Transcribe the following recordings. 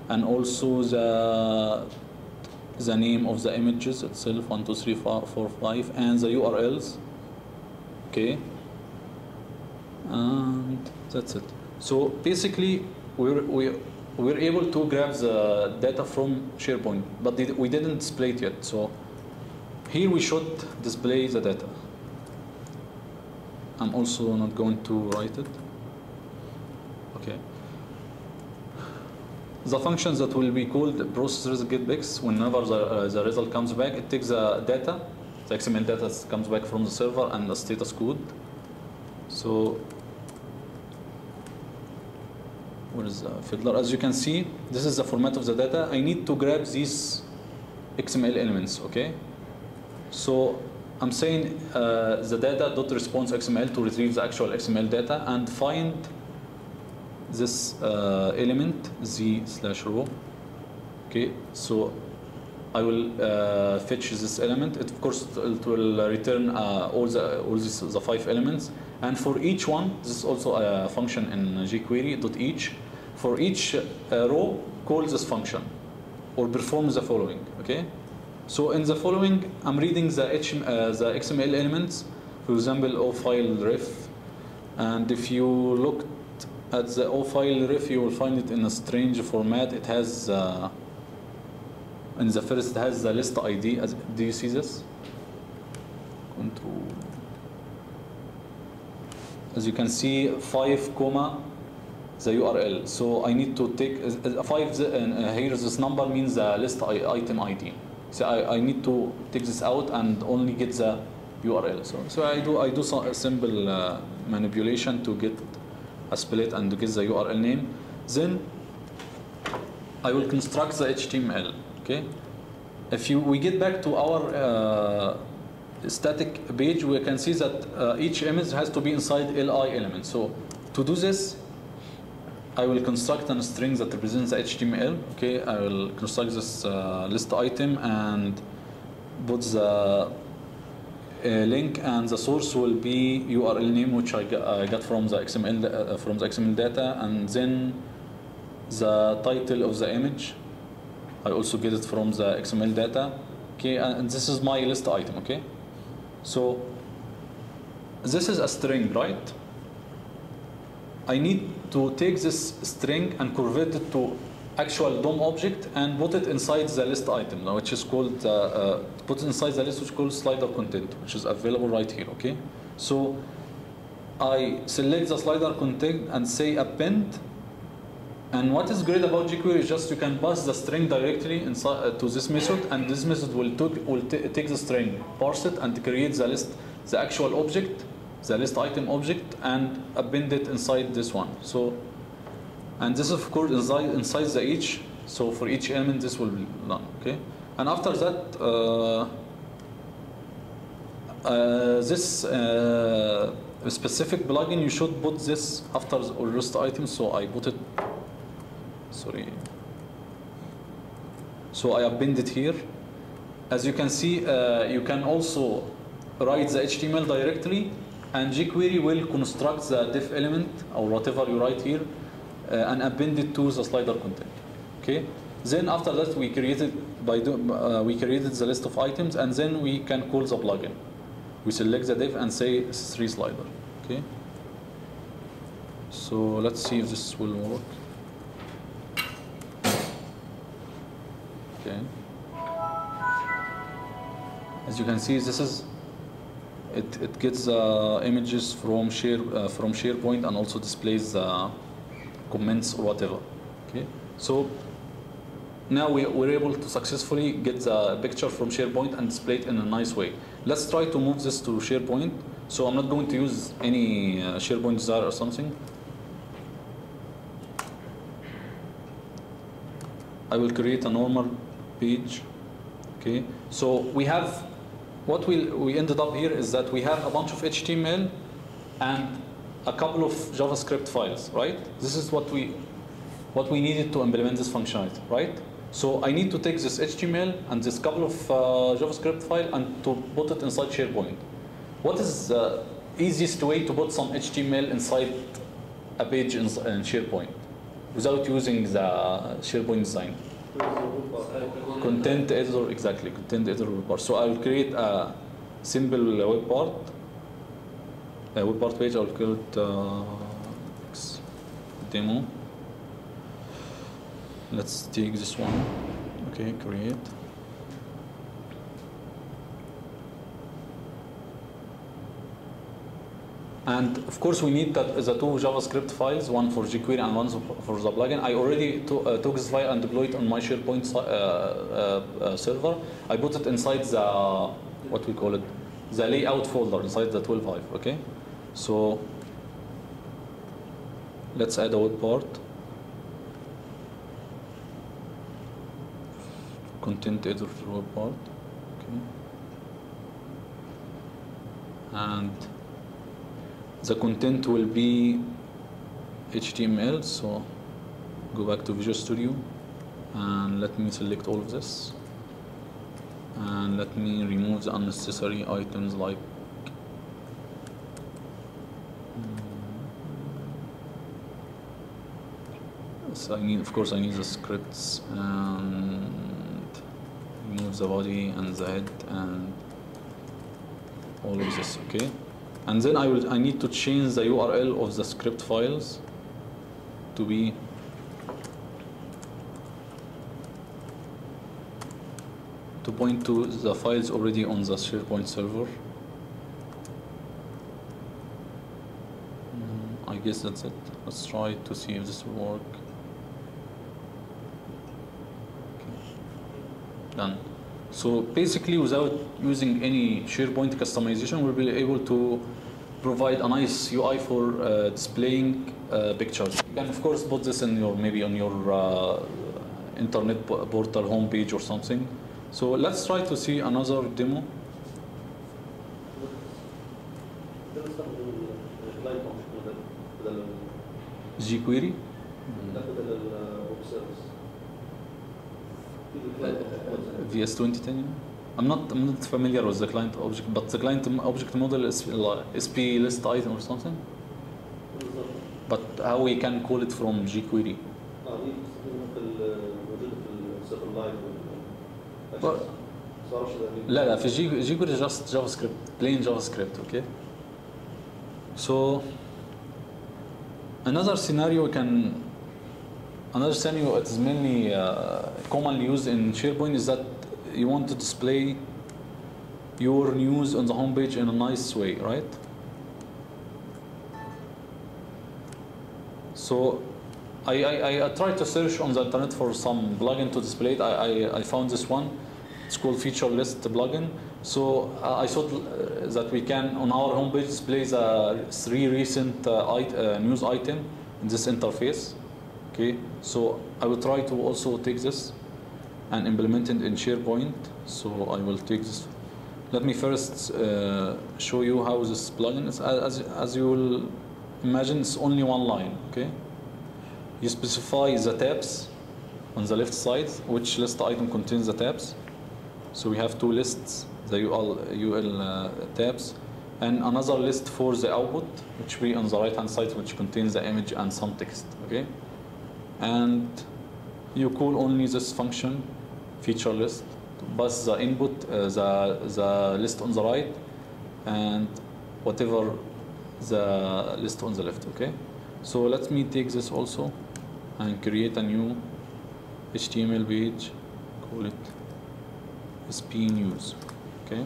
and also the name of the images itself, 1 2 3 4 5, and the URLs. Okay, and that's it. So basically we're able to grab the data from SharePoint, but we didn't display it yet. So here we should display the data. I'm also not going to write it. Okay. The functions that will be called process result get back. Whenever the result comes back, it takes the data, the XML data comes back from the server and the status code. So where is the fiddler? As you can see, this is the format of the data. I need to grab these XML elements, okay? So I'm saying the data.response XML to retrieve the actual XML data and find this element z/row. Okay, so I will fetch this element. Of course, it will return all the 5 elements, and for each one, this is also a function in JQuery.each. For each row, call this function or perform the following. Okay, so in the following, I'm reading the XML elements. For example, O file ref, and if you look at the O file ref, you will find it in a strange format. It has in the first it has the list ID. Do you see this? Control. As you can see, 5 comma the URL. So I need to take 5. Here this number means the list item ID. So I need to take this out and only get the URL. So I do some simple manipulation to get a split and to get the URL name. Then I will construct the HTML. Okay. If we get back to our static page, we can see that each image has to be inside li element. So to do this, I will construct a string that represents the HTML. Okay, I will construct this list item and put the link, and the source will be URL name, which I got from the XML data, and then the title of the image. I also get it from the XML data. Okay, and this is my list item. Okay, so this is a string, right? I need to take this string and convert it to actual DOM object and put it inside the list item, which is called put it inside the list, which is called slider content, which is available right here. Okay, so I select the slider content and say append. And what is great about jQuery is just you can pass the string directly inside to this method, and this method will take the string, parse it, and create the list, the actual object, the list item object, and append it inside this one. So, and this of course inside the each. So for each element, this will be done. Okay, and after that, this specific plugin, you should put this after the list item. So I put it. Sorry. So I append it here. As you can see, you can also write the HTML directly, and jQuery will construct the div element or whatever you write here and append it to the slider content. Okay. Then after that, we created the list of items, and then we can call the plugin. We select the div and say S3 slider. Okay. So let's see if this will work. Okay. As you can see, this is it gets images from SharePoint and also displays comments or whatever. Okay. So now we're able to successfully get the picture from SharePoint and display it in a nice way. Let's try to move this to SharePoint. So I'm not going to use any SharePoint Desire or something. I will create a normal page. Okay, so we have what we ended up here is that we have a bunch of HTML and a couple of JavaScript files, right? This is what we needed to implement this functionality, right? So I need to take this HTML and this couple of JavaScript file and to put it inside SharePoint. What is the easiest way to put some HTML inside a page in SharePoint? without using the SharePoint design. Content editor, exactly, content editor web part. So I'll create a simple web part, a web part page. I'll call it demo. Let's take this one. Okay, create. And of course, we need the two JavaScript files, one for jQuery and one for the plugin. I already took this file and deployed it on my SharePoint server. I put it inside the, what we call it, the layout folder inside the 12.5, okay? So let's add a web part. Content editor web part, okay? And the content will be HTML, so go back to Visual Studio and let me select all of this and let me remove the unnecessary items like so I need, of course I need the scripts and remove the body and the head and all of this, okay? And then I need to change the URL of the script files to be to point to the files already on the SharePoint server. I guess that's it. Let's try to see if this will work. Okay. Done. So basically, without using any SharePoint customization, we'll be able to provide a nice UI for displaying pictures. You can of course put this in your, maybe on your internet portal homepage or something. So let's try to see another demo. jQuery. VS 2010. I'm not familiar with the client object, but the client object model is SP list item or something. But how we can call it from jQuery? لا في jQuery just JavaScript, plain JavaScript, okay? So another scenario it is mainly commonly used in SharePoint is that you want to display your news on the homepage in a nice way, right? So I tried to search on the internet for some plugin to display it. I found this one. It's called Feature List plugin. So I thought that we can on our homepage display the 3 recent news item in this interface. Okay, so I will try to also take this and implement it in SharePoint. So I will take this. Let me first show you how this plugin is. As you will imagine, it's only one line. Okay, you specify the tabs on the left side, which list item contains the tabs. So we have 2 lists, the UL tabs, and another list for the output, which will be on the right hand side, which contains the image and some text. Okay, and you call only this function feature list to pass the input, the list on the right, and whatever the list on the left. Okay, so let me take this also and create a new HTML page, call it SP News. Okay,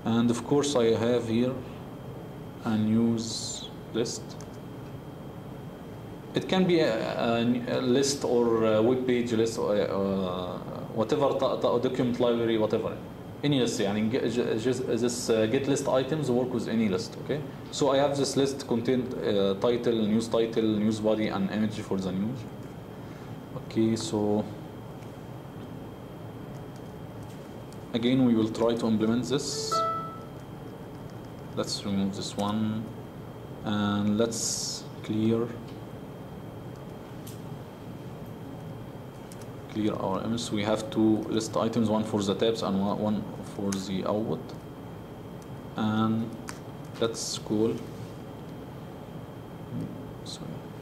and of course I have here a news list. It can be a list or a web page list or whatever document library, whatever, any list. يعني this get list items work with any list. Okay, so I have this list contained title, news body, and image for the news. Okay, so again we will try to implement this. Let's remove this one and let's clear our image. So we have 2 list items, one for the tabs and one for the output. And let's call Sorry.